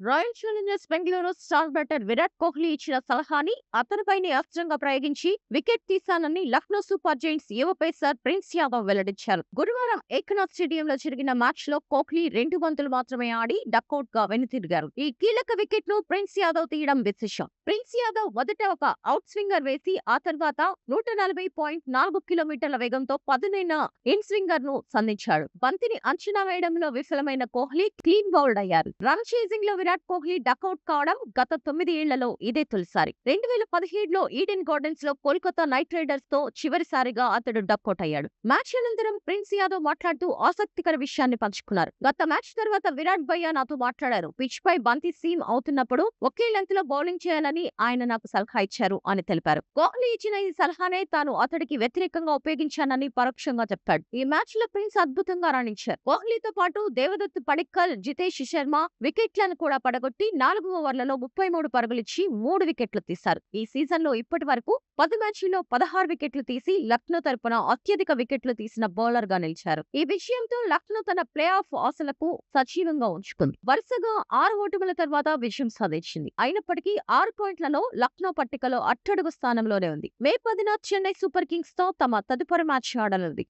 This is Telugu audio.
Royal Challengers Bengaluru star batter Virat Kohli ఇచ్చిన సలహాని అతనిపైనే అస్త్రంగా ప్రయోగించి వికెట్ తీశానని లక్నో సూపర్ జైంట్స్ యువ పేసర్ ప్రిన్స్ యాదవ్ వెల్లడించారు. గురువారం ఏకనాథ్ స్టేడియంలో జరిగిన మ్యాచ్ లో కోహ్లీ 2 బంతులు మాత్రమే ఆడి డకౌట్ గా వెనుతిరిగారు. ఈ కీలక వికెట్ ను ప్రిన్స్ యాదవ్ తీయడం విశేషం. ప్రిన్స్ యాదవ్ మొదట ఒక అవుట్ స్వింగర్ వేసి ఆ తర్వాత 140.4 కిలోమీటర్ల వేగంతో పదునైన ఇన్ స్వింగర్ ను సంధించాడు. బంతిని అంచనా వేయడంలో విఫలమైన కోహ్లీ క్లీన్ బౌల్డ్ అయ్యారు. రన్ చేసింగ్ లో విరాట్ కోహ్లీ డకౌట్ కావడం గత 9 ఏళ్లలో ఇదే తొలిసారి. 2017లో ఈడెన్ గార్డెన్స్ లో కోల్కతా నైట్ రైడర్స్ తో చివరిసారిగా అతడు డకౌట్ అయ్యాడు. మ్యాచ్ అనంతరం ప్రిన్స్ యాదవ్ మాట్లాడుతూ ఆసక్తికర విషయాన్ని పంచుకున్నారు. గత మ్యాచ్ తర్వాత విరాట్ భయ్యా నాతో మాట్లాడారు. పిచ్ పై బంతి సీమ్ అవుతున్నప్పుడు ఒకే లెంత్ లో బౌలింగ్ చేయాలని ఆయన నాకు సలహా ఇచ్చారు అని తెలిపారు. కోహ్లీ ఇచ్చిన ఈ సలహానే తాను అతడికి వ్యతిరేకంగా ఉపయోగించానని పరోక్షంగా చెప్పాడు. ఈ మ్యాచ్ లో ప్రిన్స్ అద్భుతంగా రాణించారు. కోహ్లీతో పాటు దేవదత్ పడిక్కల్, జితేష్ శర్మ వికెట్లను కూడా పడగొట్టి 4 ఓవర్లలో 33 పరుగులిచ్చి 3 వికెట్లు తీశారు. ఈ సీజన్ లో ఇప్పటి వరకు 10 మ్యాచ్ల్లో 16 వికెట్లు తీసి లక్నో తరపున అత్యధిక వికెట్లు తీసిన బౌలర్ గా నిలిచారు. ఈ విషయంతో లక్నో తన ప్లే ఆఫ్ ఆశలకు సజీవంగా ఉంచుకుంది. వరుసగా 6 ఓటముల తర్వాత విజయం సాధించింది. అయినప్పటికీ 6 పాయింట్లలో లక్నో పట్టికలో అట్టడుగు స్థానంలోనే ఉంది. మే 10న చెన్నై సూపర్ కింగ్స్ తో తమ తదుపరి మ్యాచ్ ఆడనుంది.